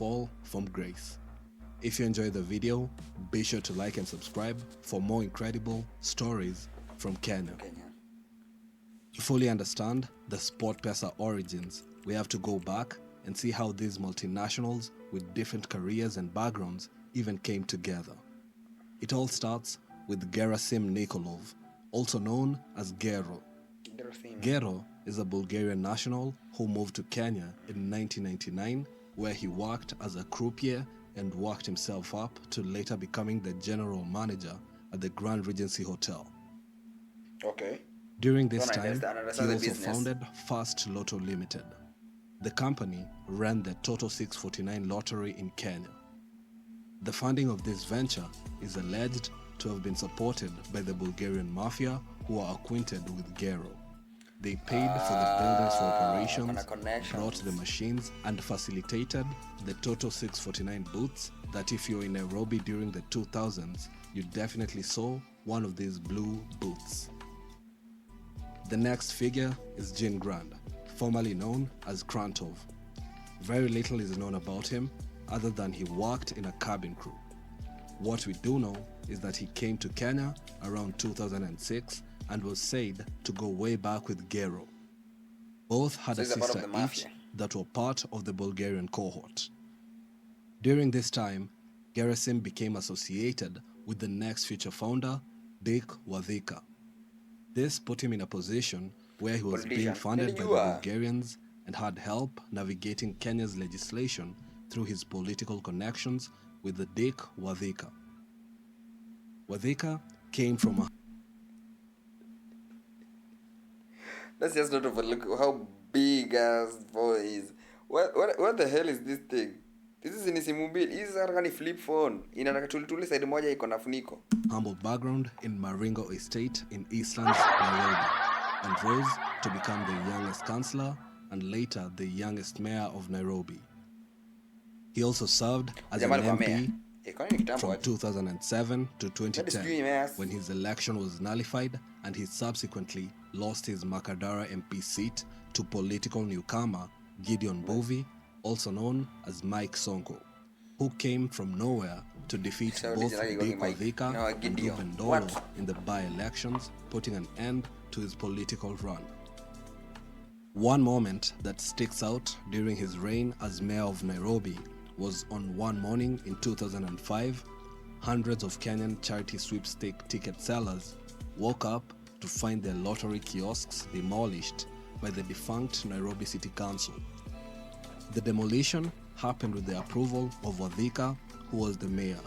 fall from grace. If you enjoyed the video, be sure to like and subscribe for more incredible stories from Kenya. To fully understand the Sportpesa origins, we have to go back and see how these multinationals with different careers and backgrounds even came together. It all starts with Gerasim Nikolov, also known as Gero. Gero is a Bulgarian national who moved to Kenya in 1999, where he worked as a croupier and worked himself up to later becoming the general manager at the Grand Regency Hotel. Okay. During this time, he also founded First Lotto Limited. The company ran the Toto 649 lottery in Kenya. The funding of this venture is alleged to have been supported by the Bulgarian Mafia, who are acquainted with Gero. They paid for the buildings for operations, brought the machines, and facilitated the Toto 649 booths that if you're in Nairobi during the 2000s, you definitely saw one of these blue booths. The next figure is Jin Grand, formerly known as Krantov. Very little is known about him other than he worked in a cabin crew. What we do know is that he came to Kenya around 2006 and was said to go way back with Gero. Both had a sister each that were part of the Bulgarian cohort. During this time, Gerasim became associated with the next future founder, Dick Wadhika. This put him in a position where he was being funded by the Bulgarians and had help navigating Kenya's legislation through his political connections with the Dick Wadhika. Wadhika came from a... Let's just not overlook how big ass boy is. What the hell is this thing? This is in Simubili. This is a flip phone. Inataka tulituli side moja iko na funiko. Humble background in Maringo Estate in Eastlands, Nairobi, and rose to become the youngest councillor and later the youngest mayor of Nairobi. He also served as an MP from 2007 to 2010 when his election was nullified and he subsequently lost his Makadara MP seat to political newcomer Gideon Bovi, also known as Mike Sonko, who came from nowhere to defeat both Dick Wadhika and Ruben Dolo in the by-elections, putting an end to his political run. One moment that sticks out during his reign as mayor of Nairobi was on one morning in 2005, hundreds of Kenyan charity sweepstake ticket sellers woke up to find their lottery kiosks demolished by the defunct Nairobi City Council. The demolition happened with the approval of Wadhika, who was the mayor,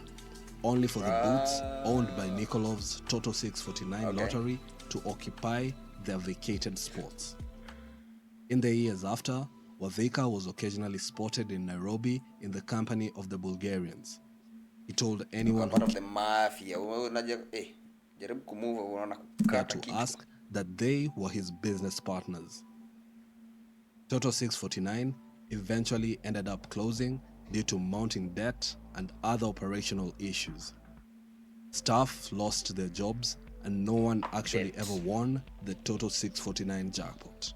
only for the booths owned by Nikolov's Toto 649 lottery to occupy their vacated spots. In the years after, Wadhika was occasionally spotted in Nairobi in the company of the Bulgarians. He told anyone who of the Mafia cared to ask that they were his business partners. Toto 649 eventually ended up closing due to mounting debt and other operational issues. Staff lost their jobs and no one actually ever won the Toto 649 jackpot.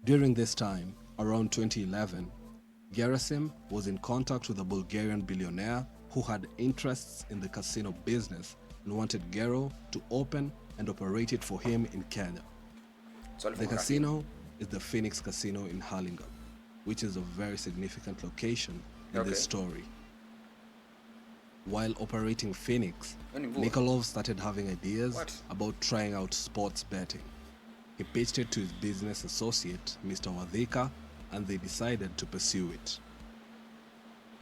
During this time, around 2011, Gerasim was in contact with a Bulgarian billionaire who had interests in the casino business and wanted Gero to open and operate it for him in Kenya. The casino is the Phoenix Casino in Hurlingham, which is a very significant location in this story. While operating Phoenix, Nikolov started having ideas about trying out sports betting. He pitched it to his business associate, Mr. Wadhika, and they decided to pursue it.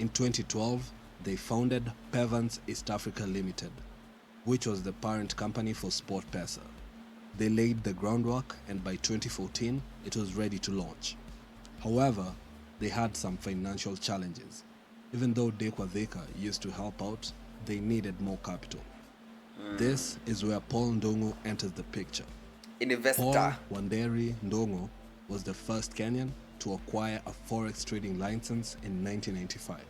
In 2012, they founded Pevans East Africa Limited, which was the parent company for Sportpesa. They laid the groundwork and by 2014, it was ready to launch. However, they had some financial challenges. Even though Dick Wadhika used to help out, they needed more capital. This is where Paul Ndongo enters the picture. Paul Wanderi Ndongo was the first Kenyan to acquire a forex trading license in 1995.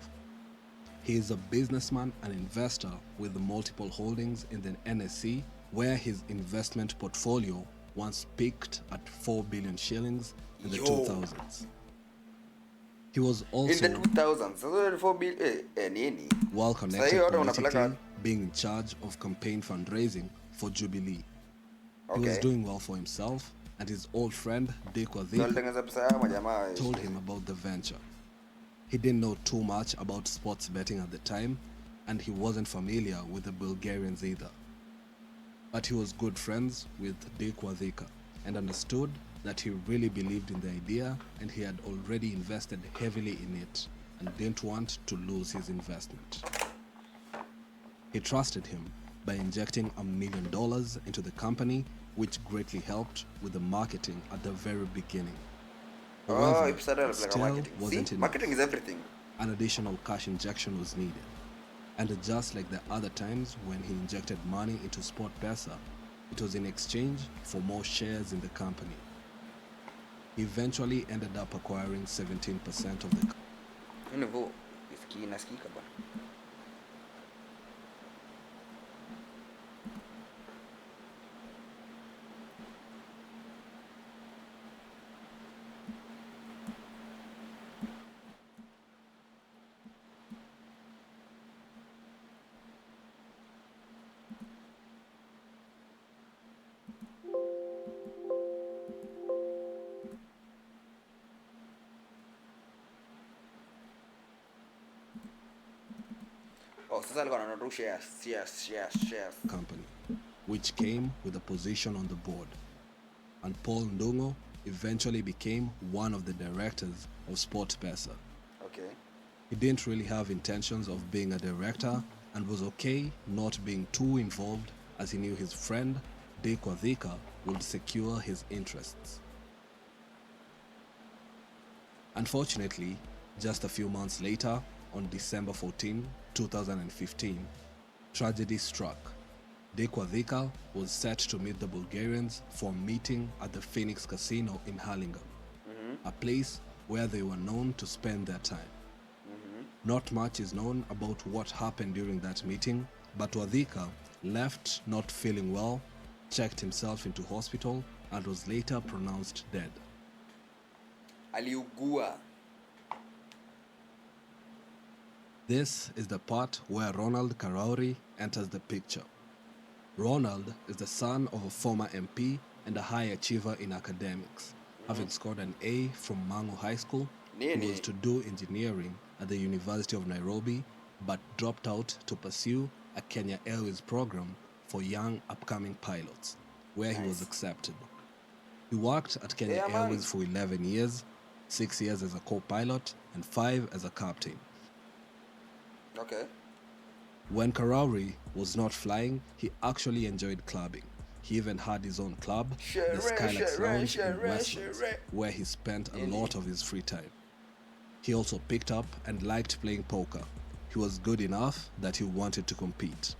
He is a businessman and investor with multiple holdings in the NSE, where his investment portfolio once peaked at 4 billion shillings in the 2000s. He was In the also 2000s. So 4 billion nini. well Sasa connected hiyo watu politically, wanapeleka being in charge of campaign fundraising for Jubilee. He was okay. doing well for himself, and his old friend Dick So Wadhika alitengeneza pesa yao majamaa. told him about the venture. He didn't know too much about sports betting at the time, and he wasn't familiar with the Bulgarians either. But he was good friends with Dick Wadhika and understood that he really believed in the idea, and he had already invested heavily in it and didn't want to lose his investment. He trusted him by injecting $1 million into the company, which greatly helped with the marketing at the very beginning. However, it still wasn't enough. Marketing is everything. An additional cash injection was needed. And just like the other times when he injected money into Sportpesa, it was in exchange for more shares in the company. He eventually ended up acquiring 17% of the company. Nasikika bwana. Sasa alikuwa ananunua shares. Company, which came with a position on the board. And Paul Ndungo eventually became one of the directors of Sportpesa. Okay. He didn't really have intentions of being a director and was okay not being too involved, as he knew his friend Dick Wadhika would secure his interests. Unfortunately, just a few months later, on December 14, 2015, tragedy struck. Dick Wadhika was set to meet the Bulgarians for a meeting at the Phoenix Casino in Harlingen, a place where they were known to spend their time. Not much is known about what happened during that meeting, but Wadhika left not feeling well, checked himself into hospital, and was later pronounced dead. Aliugua. This is the part where Ronald Karauri enters the picture. Ronald is the son of a former MP and a high achiever in academics. Having scored an A from Mangu High School, he was to do engineering at the University of Nairobi, but dropped out to pursue a Kenya Airways program for young upcoming pilots, where he was accepted. He worked at Kenya Airways for 11 years, 6 years as a co-pilot and 5 as a captain. Okay. When Karauri was not flying, he actually enjoyed clubbing. He even had his own club, the Skylax Lounge in Westlands, where he spent a lot of his free time. He also picked up and liked playing poker. He was good enough that he wanted to compete.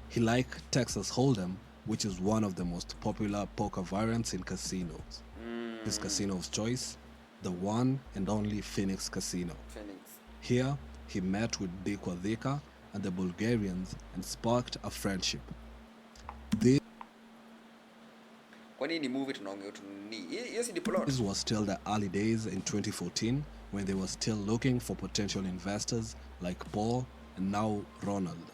He liked Texas Hold'em, which is one of the most popular poker variants in casinos. His casino of choice, the one and only Phoenix Casino. Here, he met with Dick Wadhika and the Bulgarians and sparked a friendship. This was still the early days in 2014 when they were still looking for potential investors like Paul and now Ronald.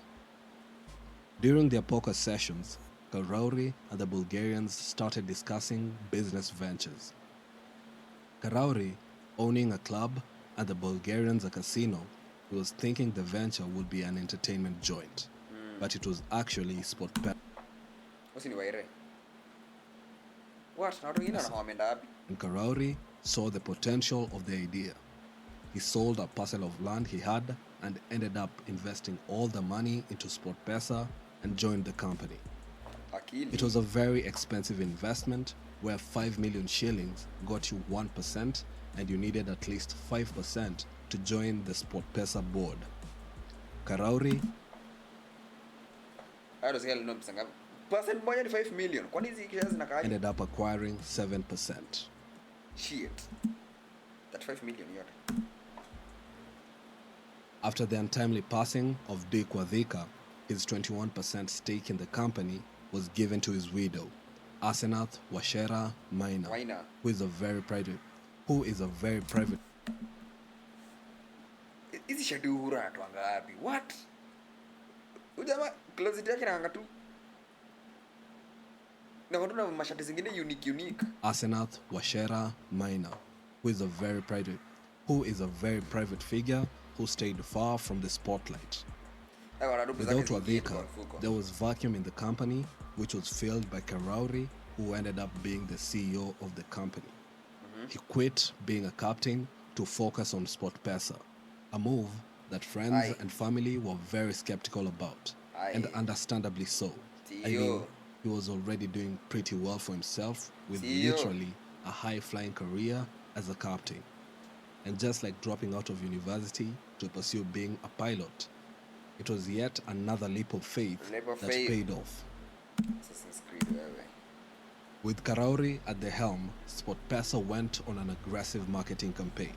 During their poker sessions, Karauri and the Bulgarians started discussing business ventures. Karauri owning a club and the Bulgarians a casino, he was thinking the venture would be an entertainment joint, but it was actually Sportpesa. And Karauri saw the potential of the idea. He sold a parcel of land he had and ended up investing all the money into Sportpesa and joined the company. It was a very expensive investment where 5 million shillings got you 1% and you needed at least 5% to join the Sportpesa board. Karauri ended up acquiring 7%. Shit. That 5 million yote. After the untimely passing of Dick Wadhika, his 21% stake in the company was given to his widow, Asenath Wachera Maina, who is a very private Hizi shati Uhuru anatoanga wapi? What? Ujamaa closet yake naanga tu. Na watu na mashati zingine unique. Asenath Washera Maina, who is a very private figure who stayed far from the spotlight. Without Wadhika, there was vacuum in the company, which was filled by Karauri, who ended up being the CEO of the company. He quit being a captain to focus on Sportpesa, a move that friends and family were very skeptical about, and understandably so. I mean, he was already doing pretty well for himself with literally a high-flying career as a captain. And just like dropping out of university to pursue being a pilot, it was yet another leap of faith that paid off. With Karauri at the helm, Sportpesa went on an aggressive marketing campaign.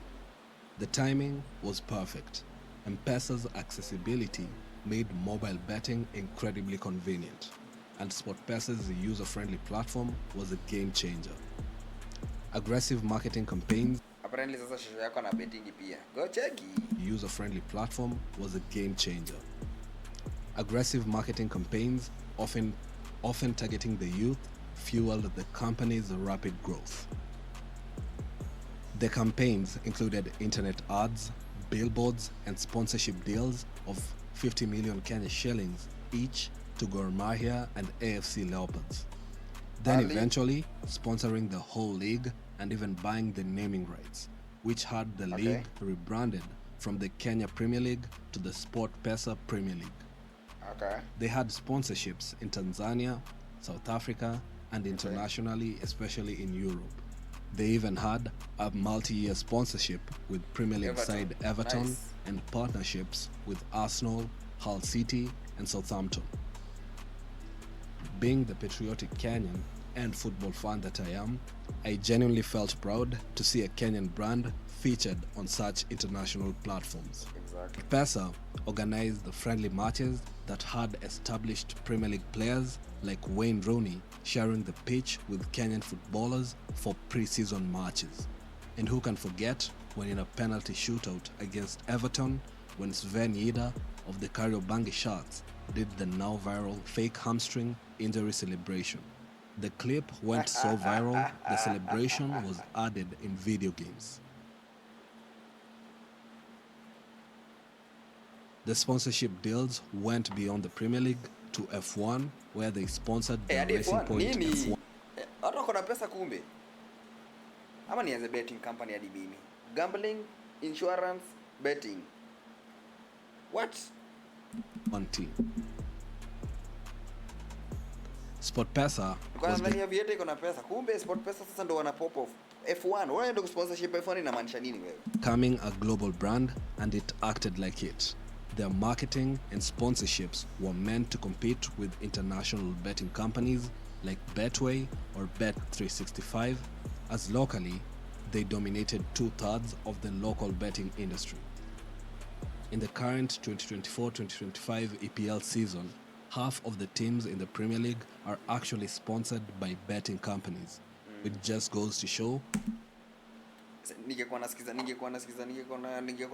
The timing was perfect. M-Pesa's accessibility made mobile betting incredibly convenient, and Sportpesa's user-friendly platform was a game changer. Aggressive marketing campaigns. Apparently sasa shosho yako na betting pia. Go check. User-friendly platform was a game changer. Aggressive marketing campaigns, often targeting the youth, fueled the company's rapid growth. The campaigns included internet ads, billboards, and sponsorship deals of 50 million Kenya shillings each to Gor Mahia and AFC Leopards. Then eventually sponsoring the whole league and even buying the naming rights, which had the league rebranded from the Kenya Premier League to the Sportpesa Premier League. They had sponsorships in Tanzania, South Africa, and internationally, especially in Europe. They even had a multi-year sponsorship with Premier League side Everton and partnerships with Arsenal, Hull City, and Southampton. Being the patriotic Kenyan and football fan that I am, I genuinely felt proud to see a Kenyan brand featured on such international platforms. Pesa organized the friendly matches that had established Premier League players like Wayne Rooney sharing the pitch with Kenyan footballers for pre-season matches. And who can forget when in a penalty shootout against Everton, when Sven Yida of the Kariobangi Sharks did the now viral fake hamstring injury celebration. The clip went so viral, the celebration was added in video games. The sponsorship deals went beyond the Premier League to F1, where they sponsored the Racing Point F1. Watu wako na pesa kumbe. Ama ni as a betting company hadi mimi. Gambling, insurance, betting. What? One team. Sportpesa Kwa ndani ya viete iko na pesa. Kumbe Sportpesa sasa ndo wana pop off. F1, wewe ndio sponsorship F1 inamaanisha nini wewe? Becoming a global brand, and it acted like it. Their marketing and sponsorships were meant to compete with international betting companies like Betway or Bet365, as locally, they dominated 2/3 of the local betting industry. In the current 2024-2025 EPL season, half of the teams in the Premier League are actually sponsored by betting companies, which just goes to show ningekuwa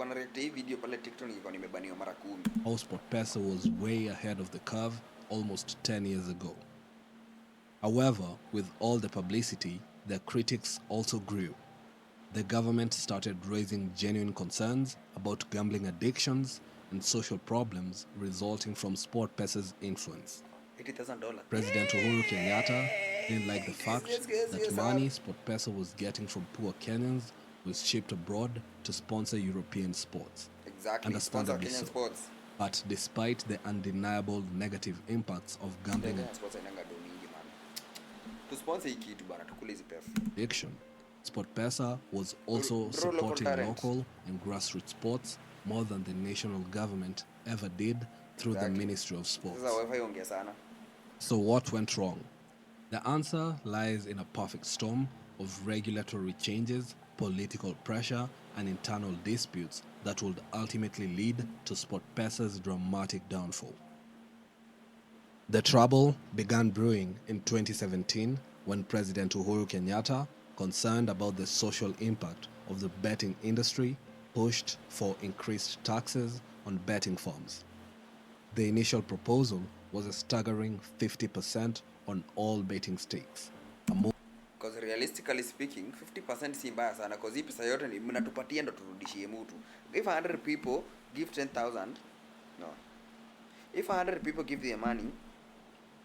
na react hii video pale TikTok ningekuwa nimebaniwa mara 10. how Sportpesa was way ahead of the curve almost 10 years ago. However, with all the publicity, their critics also grew. The government started raising genuine concerns about gambling addictions and social problems resulting from Sportpesa's influence. $80,000. President Uhuru Kenyatta didn't like the fact that money Sportpesa was getting from poor Kenyans was shipped abroad to sponsor European sports. Exactly. Understandably so. Sports. But despite the undeniable negative impacts of gambling addiction, Sportpesa was also supporting local and grassroots sports more than the national government ever did through the Ministry of Sports. So what went wrong? The answer lies in a perfect storm of regulatory changes, political pressure, and internal disputes that would ultimately lead to Sportpesa's dramatic downfall. The trouble began brewing in 2017 when President Uhuru Kenyatta, concerned about the social impact of the betting industry, pushed for increased taxes on betting firms. The initial proposal was a staggering 50% on all betting stakes. Because realistically speaking, 50% si mbaya sana, because hii pesa yote ni mnatupatia ndo turudishie mtu. If 100 people give 10,000, no. If 100 people give their money,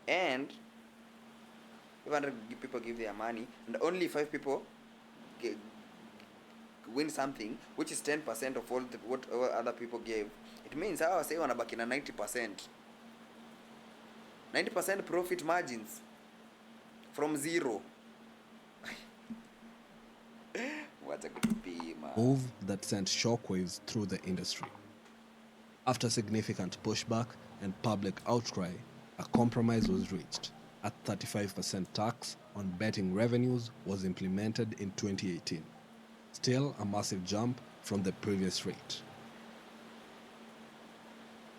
and if 100 people give their money, and only 5 people win something, which is 10% of what other people gave, it means hawa say wanabaki na 90%. 90% profit margins from zero. Move that sent shockwaves through the industry. After significant pushback and public outcry, a compromise was reached. A 35% tax on betting revenues was implemented in 2018, still a massive jump from the previous rate.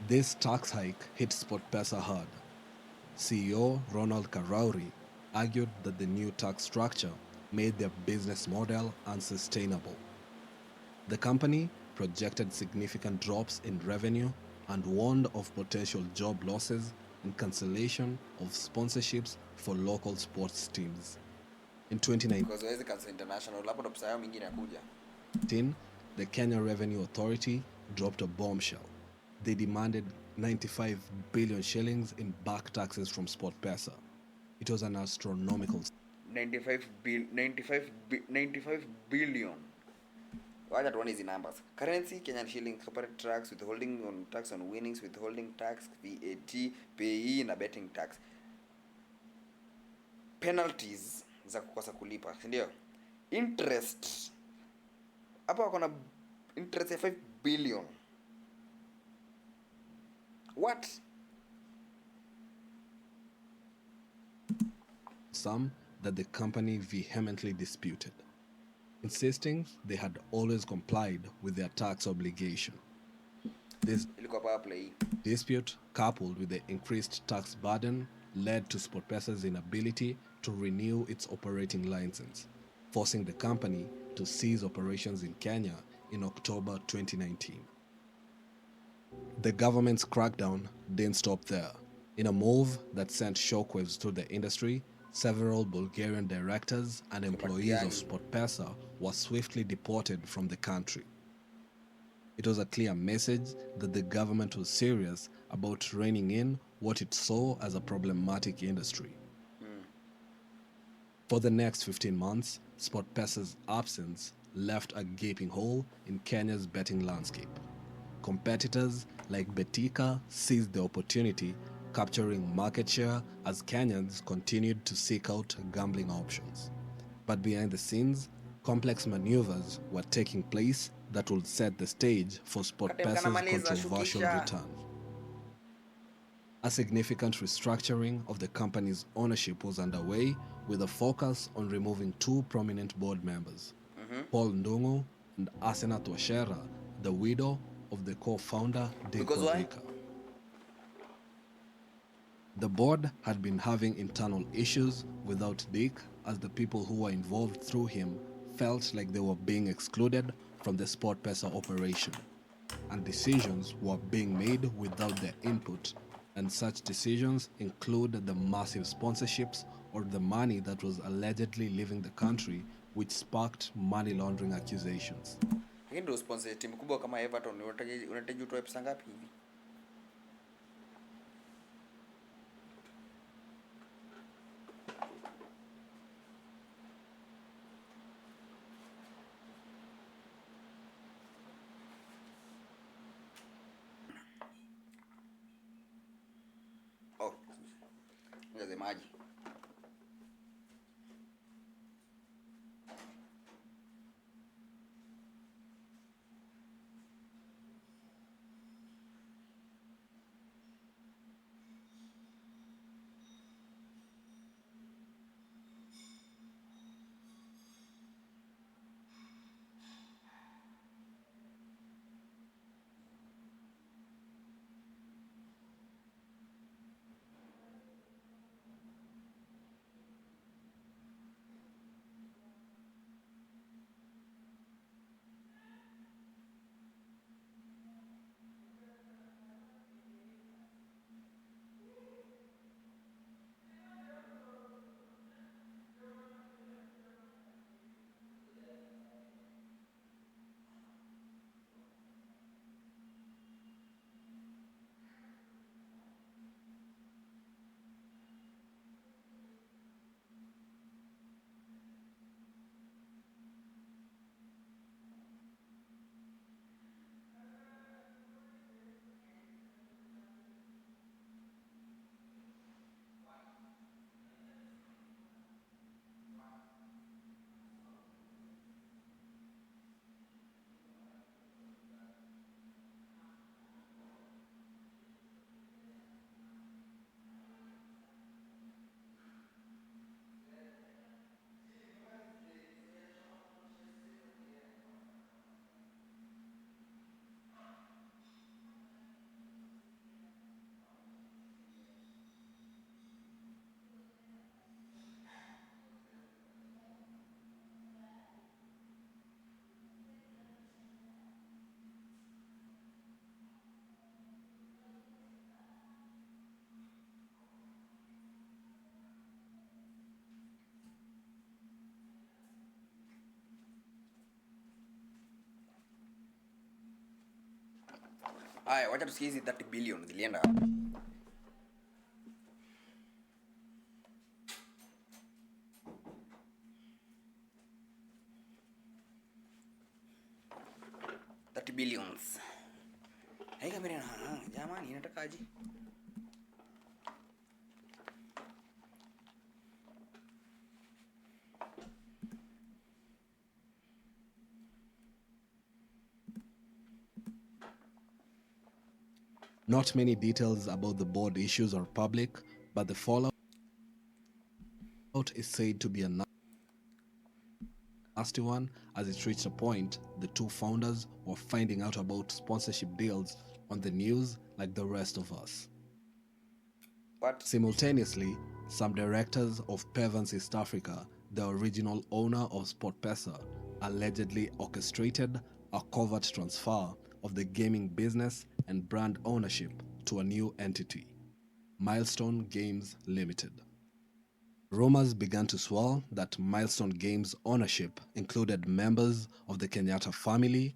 This tax hike hit Sportpesa hard. CEO Ronald Karauri argued that the new tax structure made their business model unsustainable. The company projected significant drops in revenue and warned of potential job losses and cancellation of sponsorships for local sports teams. In 2019, the Kenya Revenue Authority dropped a bombshell. They demanded 95 billion shillings in back taxes from Sportpesa. It was an astronomical 95 billion. Why that one is in numbers? Currency, Kenyan shilling, corporate tax, withholding on tax on winnings, withholding tax, VAT, PAYE na betting tax. Penalties za kukosa kulipa, si ndio? Interest. Hapa wako na interest ya 5 billion. What? Some that the company vehemently disputed, insisting they had always complied with their tax obligation. This dispute, coupled with the increased tax burden, led to Sportpesa's inability to renew its operating license, forcing the company to cease operations in Kenya in October 2019. The government's crackdown didn't stop there. In a move that sent shockwaves through the industry, several Bulgarian directors and employees of Sportpesa were swiftly deported from the country. It was a clear message that the government was serious about reining in what it saw as a problematic industry. For the next 15 months, Sportpesa's absence left a gaping hole in Kenya's betting landscape. Competitors like Betika seized the opportunity, capturing market share as Kenyans continued to seek out gambling options. But behind the scenes, complex maneuvers were taking place that would set the stage for Sportpesa's controversial return. A significant restructuring of the company's ownership was underway, with a focus on removing two prominent board members, Paul Ndungu and Asena Twashera, the widow of the co-founder Dick Wavika. The board had been having internal issues without Dick, as the people who were involved through him felt like they were being excluded from the Sportpesa operation, and decisions were being made without their input, and such decisions include the massive sponsorships or the money that was allegedly leaving the country, which sparked money laundering accusations. Hii ndio sponsor timu kubwa kama Everton, unahitaji utoe pesa ngapi hivi? Oh, ngaze maji. Haya, wacha tusikie hizi 30 billion zilienda wapi? Billions. Hey kamera jamani inatakaje? Not many details about the board issues are public, but the fallout is said to be a nasty one, as it reached a point the two founders were finding out about sponsorship deals on the news like the rest of us. What? Simultaneously, some directors of Pevans East Africa, the original owner of Sportpesa, allegedly orchestrated a covert transfer of the gaming business and brand ownership to a new entity, Milestone Games Limited. Rumors began to swirl that Milestone Games ownership included members of the Kenyatta family,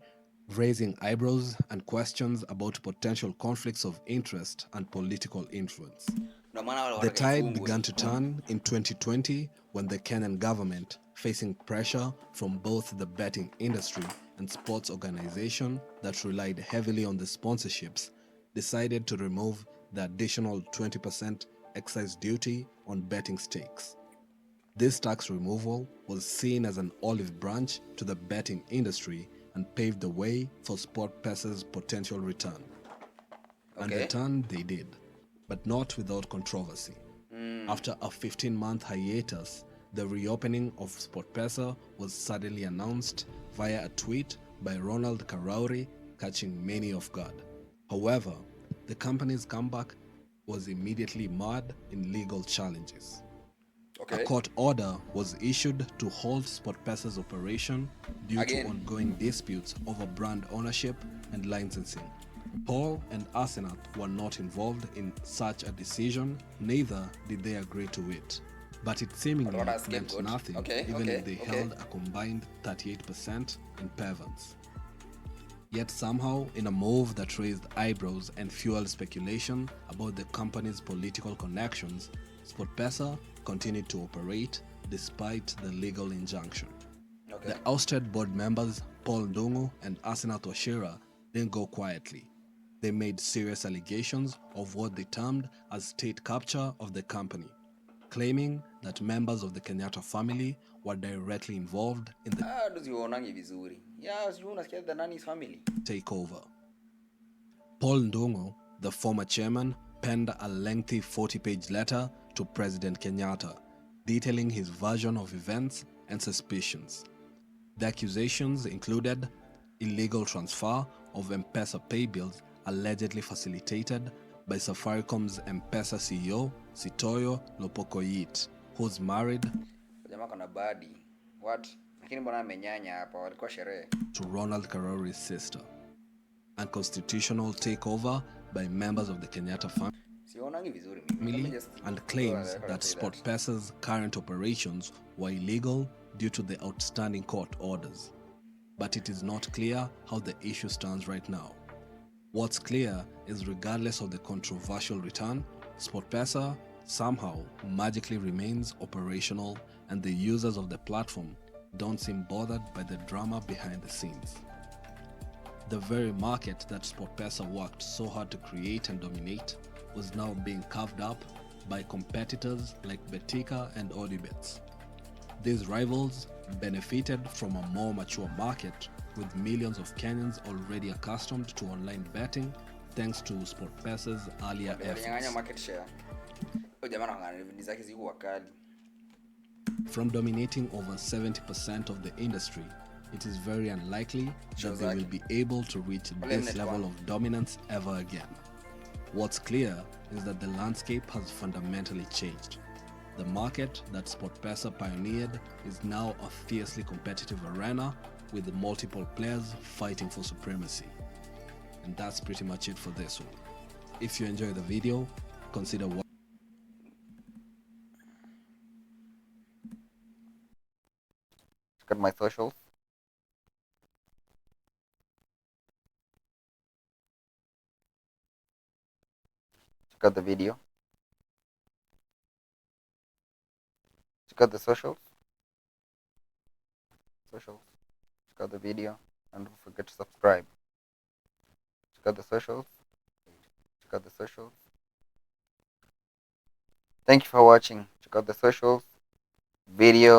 raising eyebrows and questions about potential conflicts of interest and political influence. The tide began to turn in 2020 when the Kenyan government, facing pressure from both the betting industry and sports organizations that relied heavily on the sponsorships, decided to remove the additional 20% excise duty on betting stakes. This tax removal was seen as an olive branch to the betting industry and paved the way for Sportpesa's potential return. And return they did, but not without controversy. After a 15-month hiatus, the reopening of Sportpesa was suddenly announced via a tweet by Ronald Karauri, catching many off guard. However, the company's comeback was immediately marred in legal challenges. A court order was issued to halt Sportpesa's operation due to ongoing disputes over brand ownership and licensing. Paul and Arsenal were not involved in such a decision, neither did they agree to it. But it seemingly meant nothing, even if they held a combined 38% in Pevans. Yet somehow, in a move that raised eyebrows and fueled speculation about the company's political connections, Sportpesa continued to operate despite the legal injunction. The ousted board members, Paul Ndungu and Arsenal Wachira, didn't go quietly. They made serious allegations of what they termed as state capture of the company, claiming that members of the Kenyatta family were directly involved in the takeover. Paul Ndungu, the former chairman, penned a lengthy 40-page letter to President Kenyatta, detailing his version of events and suspicions. The accusations included illegal transfer of M-Pesa pay bills allegedly facilitated by Safaricom's M-Pesa CEO, Sitoyo Lopokoyit, who's married to Ronald Karauri's sister, and constitutional takeover by members of the Kenyatta family, and claims that Sportpesa's current operations were illegal due to the outstanding court orders. But it is not clear how the issue stands right now. What's clear is regardless of the controversial return, Sportpesa somehow magically remains operational, and the users of the platform don't seem bothered by the drama behind the scenes. The very market that Sportpesa worked so hard to create and dominate was now being carved up by competitors like Betika and Odibets. These rivals benefited from a more mature market, with millions of Kenyans already accustomed to online betting thanks to Sportpesa's earlier efforts. From dominating over 70% of the industry, it is very unlikely that they will be able to reach this level of dominance ever again. What's clear is that the landscape has fundamentally changed. The market that Sportpesa pioneered is now a fiercely competitive arena with multiple players fighting for supremacy. And that's pretty much it for this one. If you enjoy the video, consider watching. Got my socials. check out the video, check out the socials, check out the video, and don't forget to subscribe. Check out the socials, check out the socials. Thank you for watching. Check out the socials, video,